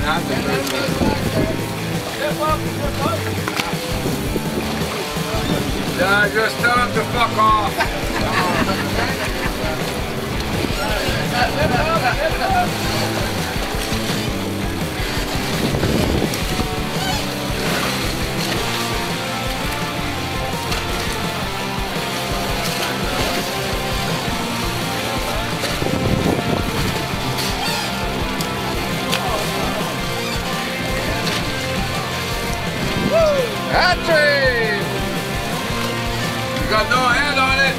have the first one. Yeah, just tell him to fuck off. Hat trick! You got no head on it.